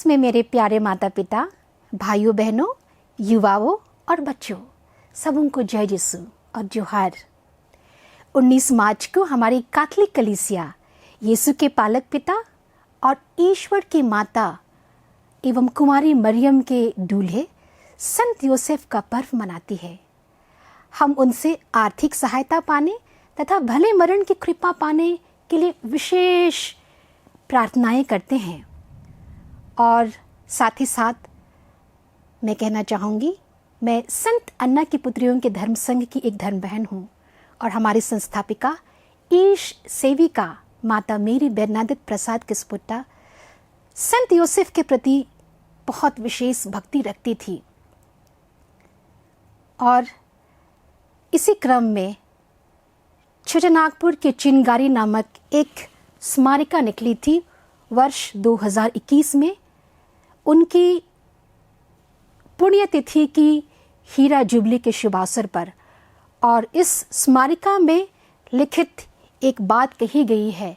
में मेरे प्यारे माता पिता, भाइयों बहनों, युवाओं और बच्चों, सबों को जय यीशु और जोहार। 19 मार्च को हमारी कैथोलिक कलीसिया यीशु के पालक पिता और ईश्वर की माता एवं कुमारी मरियम के दूल्हे संत योसेफ का पर्व मनाती है। हम उनसे आर्थिक सहायता पाने तथा भले मरण की कृपा पाने के लिए विशेष प्रार्थनाएं करते हैं। और साथ ही साथ मैं कहना चाहूँगी, मैं संत अन्ना की पुत्रियों के धर्म संघ की एक धर्म बहन हूँ और हमारी संस्थापिका ईश सेविका माता मेरी बेरनादित प्रसाद किस्पुट्टा संत योसेफ के प्रति बहुत विशेष भक्ति रखती थी। और इसी क्रम में छोटानागपुर के चिंगारी नामक एक स्मारिका निकली थी वर्ष 2021 में। उनकी पुण्यतिथि की हीरा जुबली के शुभ अवसर पर, और इस स्मारिका में लिखित एक बात कही गई है।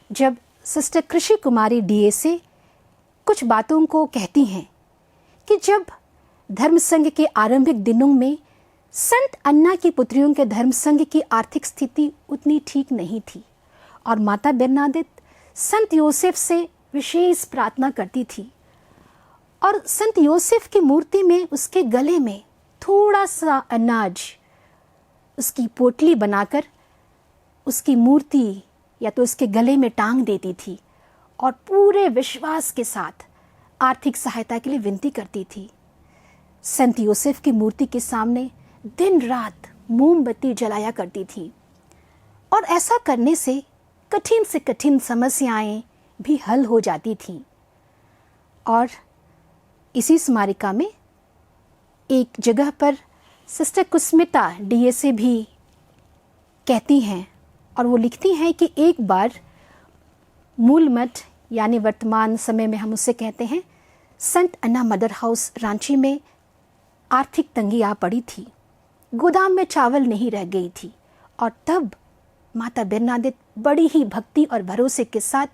जब सिस्टर कृषि कुमारी डीएसे कुछ बातों को कहती हैं कि जब धर्म संघ के आरंभिक दिनों में संत अन्ना की पुत्रियों के धर्म संघ की आर्थिक स्थिति उतनी ठीक नहीं थी और माता बेरनादित संत योसेफ से विशेष प्रार्थना करती थी, और संत योसेफ की मूर्ति में उसके गले में थोड़ा सा अनाज उसकी पोटली बनाकर उसकी मूर्ति या तो उसके गले में टांग देती थी और पूरे विश्वास के साथ आर्थिक सहायता के लिए विनती करती थी। संत योसेफ की मूर्ति के सामने दिन रात मोमबत्ती जलाया करती थी और ऐसा करने से कठिन से कठिन समस्याएं भी हल हो जाती थीं। और इसी स्मारिका में एक जगह पर सिस्टर कुस्मिता डीएसे भी कहती हैं और वो लिखती हैं कि एक बार मूल मठ यानी वर्तमान समय में हम उसे कहते हैं संत अन्ना मदर हाउस रांची में आर्थिक तंगी आ पड़ी थी। गोदाम में चावल नहीं रह गई थी और तब माता बेरनादित बड़ी ही भक्ति और भरोसे के साथ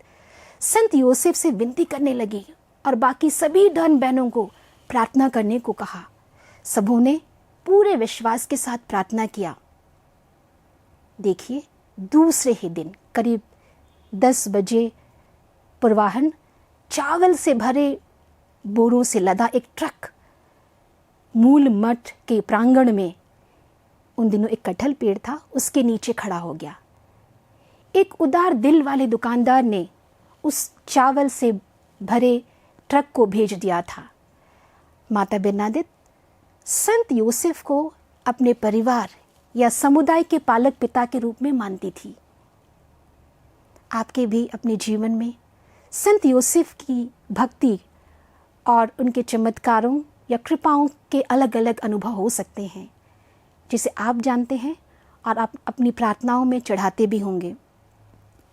संत योसेफ से विनती करने लगी और बाकी सभी धन बहनों को प्रार्थना करने को कहा। सबों ने पूरे विश्वास के साथ प्रार्थना किया। देखिए, दूसरे ही दिन करीब 10 बजे पूर्वाह्न चावल से भरे बोरों से लदा एक ट्रक मूल मठ के प्रांगण में, उन दिनों एक कटहल पेड़ था, उसके नीचे खड़ा हो गया। एक उदार दिल वाले दुकानदार ने उस चावल से भरे ट्रक को भेज दिया था। माता बेरनादित संत योसेफ को अपने परिवार या समुदाय के पालक पिता के रूप में मानती थी। आपके भी अपने जीवन में संत योसेफ की भक्ति और उनके चमत्कारों या कृपाओं के अलग अलग अनुभव हो सकते हैं, जिसे आप जानते हैं और आप अपनी प्रार्थनाओं में चढ़ाते भी होंगे।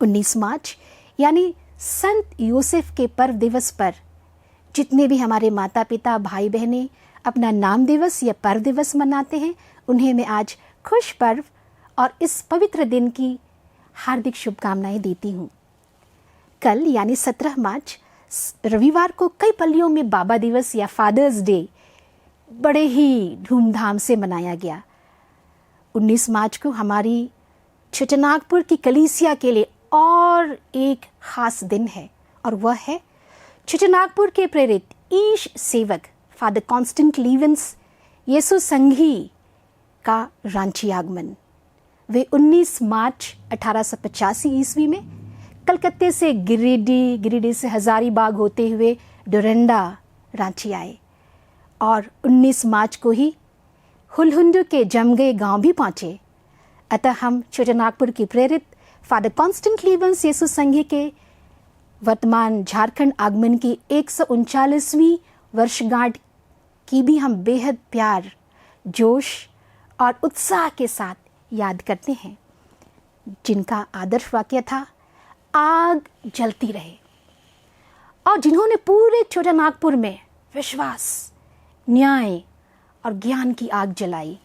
19 मार्च यानी संत योसेफ के पर्व दिवस पर जितने भी हमारे माता पिता भाई बहनें अपना नाम दिवस या पर्व दिवस मनाते हैं, उन्हें मैं आज खुश पर्व और इस पवित्र दिन की हार्दिक शुभकामनाएं देती हूँ। कल यानी 17 मार्च रविवार को कई पल्लियों में बाबा दिवस या फादर्स डे बड़े ही धूमधाम से मनाया गया। 19 मार्च को हमारी छोटानागपुर की कलीसिया के लिए और एक खास दिन है, और वह है छोटानागपुर के प्रेरित ईश सेवक फादर कॉन्स्टेंट लीवेंस यीशु संघी का रांची आगमन। वे 19 मार्च 1885 ईस्वी में कलकत्ते से गिरिडीह से हजारीबाग होते हुए डोरंडा रांची आए और 19 मार्च को ही हुलहुंडू के जमगए गांव भी पहुंचे। अतः हम छोटानागपुर की प्रेरित फादर कॉन्स्टेंट लीवेंस यीशु संघी के वर्तमान झारखंड आगमन की 139वीं वर्षगांठ की भी हम बेहद प्यार, जोश और उत्साह के साथ याद करते हैं, जिनका आदर्श वाक्य था, आग जलती रहे, और जिन्होंने पूरे छोटानागपुर में विश्वास, न्याय और ज्ञान की आग जलाई,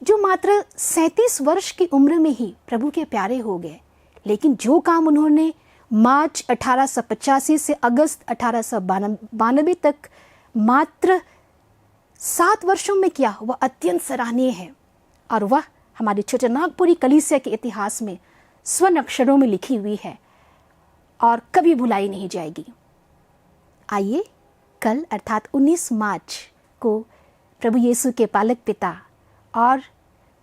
जो मात्र 37 वर्ष की उम्र में ही प्रभु के प्यारे हो गए। लेकिन जो काम उन्होंने मार्च 1885 से अगस्त 1892 तक मात्र 7 वर्षों में किया, वह अत्यंत सराहनीय है और वह हमारे छोटानागपुरी कलीसिया के इतिहास में स्वर्ण अक्षरों में लिखी हुई है और कभी भुलाई नहीं जाएगी। आइए कल अर्थात 19 मार्च को प्रभु यीशु के पालक पिता और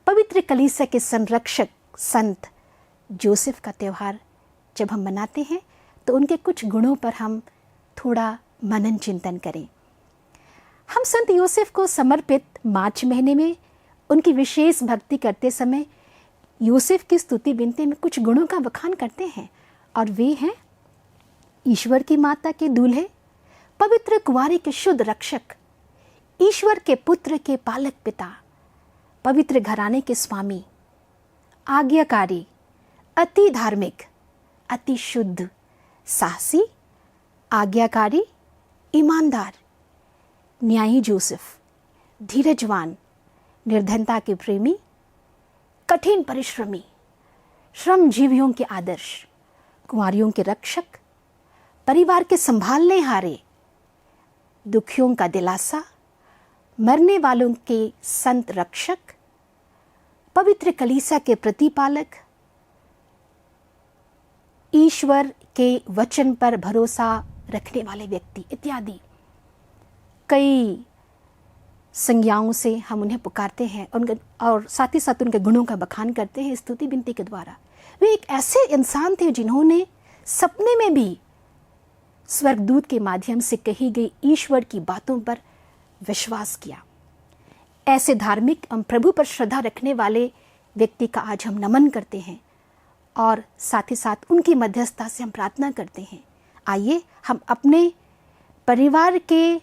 पवित्र कलीसिया के संरक्षक संत जोसेफ का त्यौहार जब हम मनाते हैं तो उनके कुछ गुणों पर हम थोड़ा मनन चिंतन करें। हम संत योसेफ को समर्पित मार्च महीने में उनकी विशेष भक्ति करते समय योसेफ की स्तुति विनती में कुछ गुणों का बखान करते हैं और वे हैं ईश्वर की माता के दूल्हे, पवित्र कुंवारी के शुद्ध रक्षक, ईश्वर के पुत्र के पालक पिता, पवित्र घराने के स्वामी, आज्ञाकारी, अति धार्मिक, अति शुद्ध, साहसी, आज्ञाकारी, ईमानदार, न्यायी जोसेफ, धीरजवान, निर्धनता के प्रेमी, कठिन परिश्रमी, श्रमजीवियों के आदर्श, कुंवारियों के रक्षक, परिवार के संभालने हारे, दुखियों का दिलासा, मरने वालों के संत रक्षक, पवित्र कलीसिया के प्रतिपालक, ईश्वर के वचन पर भरोसा रखने वाले व्यक्ति इत्यादि कई संज्ञाओं से हम उन्हें पुकारते हैं और साथ ही साथ उनके गुणों का बखान करते हैं स्तुति विनती के द्वारा। वे एक ऐसे इंसान थे जिन्होंने सपने में भी स्वर्गदूत के माध्यम से कही गई ईश्वर की बातों पर विश्वास किया। ऐसे धार्मिक एवं प्रभु पर श्रद्धा रखने वाले व्यक्ति का आज हम नमन करते हैं और साथ ही साथ उनकी मध्यस्थता से हम प्रार्थना करते हैं। आइए हम अपने परिवार के,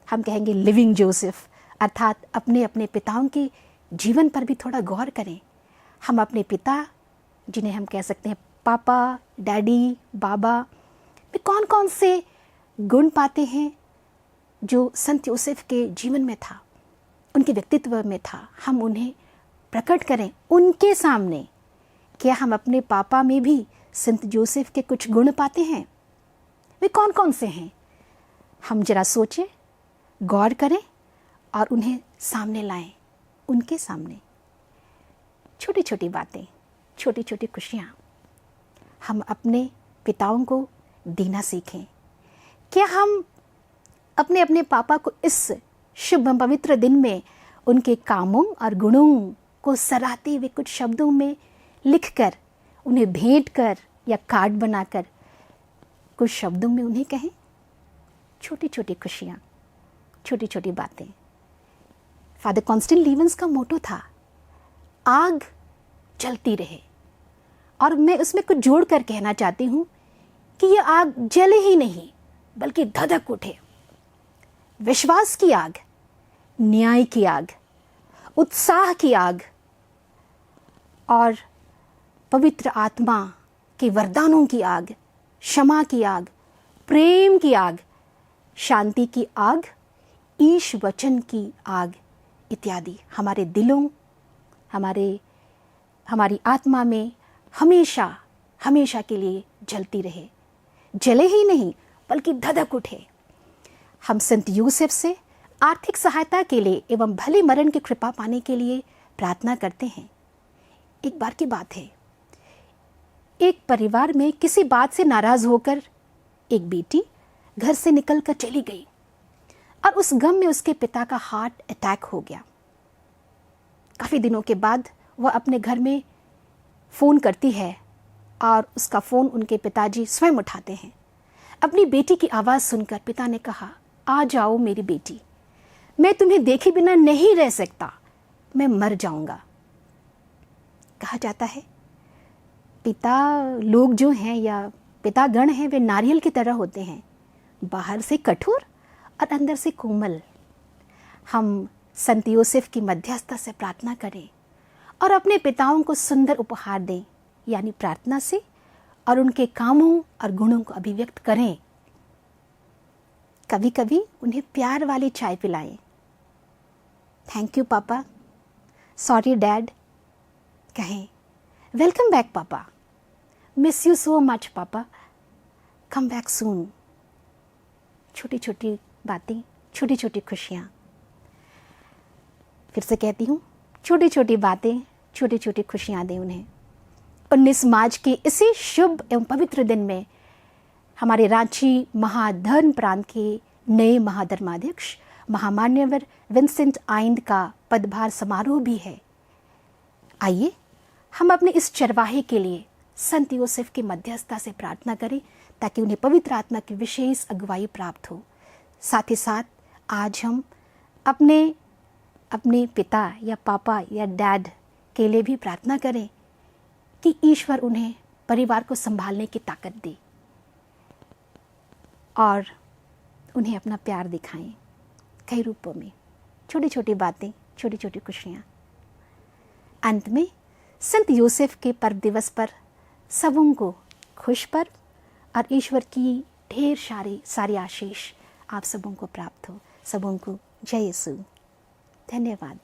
हम कहेंगे लिविंग जोसेफ, अर्थात अपने अपने पिताओं के जीवन पर भी थोड़ा गौर करें। हम अपने पिता, जिन्हें हम कह सकते हैं पापा, डैडी, बाबा, में कौन कौन से गुण पाते हैं जो संत योसेफ के जीवन में था, उनके व्यक्तित्व में था। हम उन्हें प्रकट करें उनके सामने। क्या हम अपने पापा में भी संत जोसेफ के कुछ गुण पाते हैं? वे कौन कौन से हैं? हम जरा सोचें, गौर करें और उन्हें सामने लाएं, उनके सामने। छोटी छोटी बातें, छोटी छोटी खुशियाँ हम अपने पिताओं को देना सीखें। क्या हम अपने अपने पापा को इस शुभ पवित्र दिन में उनके कामों और गुणों को सराहते हुए कुछ शब्दों में लिखकर, उन्हें भेंट कर या कार्ड बनाकर कुछ शब्दों में उन्हें कहें? छोटी छोटी खुशियाँ, छोटी छोटी बातें। फादर कॉन्स्टेंट लीवंस का मोटो था, आग जलती रहे, और मैं उसमें कुछ जोड़ कर कहना चाहती हूँ कि यह आग जले ही नहीं बल्कि धधक उठे। विश्वास की आग, न्याय की आग, उत्साह की आग और पवित्र आत्मा के वरदानों की आग, क्षमा की आग, प्रेम की आग, शांति की आग, ईश वचन की आग इत्यादि हमारे दिलों, हमारी आत्मा में हमेशा हमेशा के लिए जलती रहे। जले ही नहीं बल्कि धधक उठे। हम संत यूसुफ से आर्थिक सहायता के लिए एवं भले मरण की कृपा पाने के लिए प्रार्थना करते हैं। एक बार की बात है, एक परिवार में किसी बात से नाराज होकर एक बेटी घर से निकलकर चली गई और उस गम में उसके पिता का हार्ट अटैक हो गया। काफ़ी दिनों के बाद वह अपने घर में फ़ोन करती है और उसका फ़ोन उनके पिताजी स्वयं उठाते हैं। अपनी बेटी की आवाज़ सुनकर पिता ने कहा, आ जाओ मेरी बेटी, मैं तुम्हें देखे बिना नहीं रह सकता, मैं मर जाऊंगा। कहा जाता है पिता लोग जो हैं या पितागण हैं वे नारियल की तरह होते हैं, बाहर से कठोर और अंदर से कोमल। हम संत योसेफ की मध्यस्थता से प्रार्थना करें और अपने पिताओं को सुंदर उपहार दें, यानी प्रार्थना से, और उनके कामों और गुणों को अभिव्यक्त करें। कभी कभी उन्हें प्यार वाली चाय पिलाएं। थैंक यू पापा, सॉरी डैड कहें, वेलकम बैक पापा, मिस यू सो मच पापा, कम बैक सून। छोटी छोटी बातें, छोटी छोटी खुशियाँ। फिर से कहती हूँ, छोटी छोटी बातें, छोटी छोटी खुशियाँ दें उन्हें। 19 मार्च के इसी शुभ एवं पवित्र दिन में हमारे रांची महाधर्म प्रांत के नए महाधर्माध्यक्ष महामान्यवर विंसेंट आइंद का पदभार समारोह भी है। आइए हम अपने इस चरवाहे के लिए संत यूसुफ की मध्यस्थता से प्रार्थना करें ताकि उन्हें पवित्र आत्मा की विशेष अगुवाई प्राप्त हो। साथ ही साथ आज हम अपने पिता या पापा या डैड के लिए भी प्रार्थना करें कि ईश्वर उन्हें परिवार को संभालने की ताकत दे और उन्हें अपना प्यार दिखाएं कई रूपों में, छोटी छोटी बातें, छोटी छोटी खुशियाँ। अंत में संत यूसुफ के पर्व दिवस पर सबों को खुश पर्व और ईश्वर की ढेर सारी आशीष आप सबों को प्राप्त हो। सबों को जय यीशु। धन्यवाद।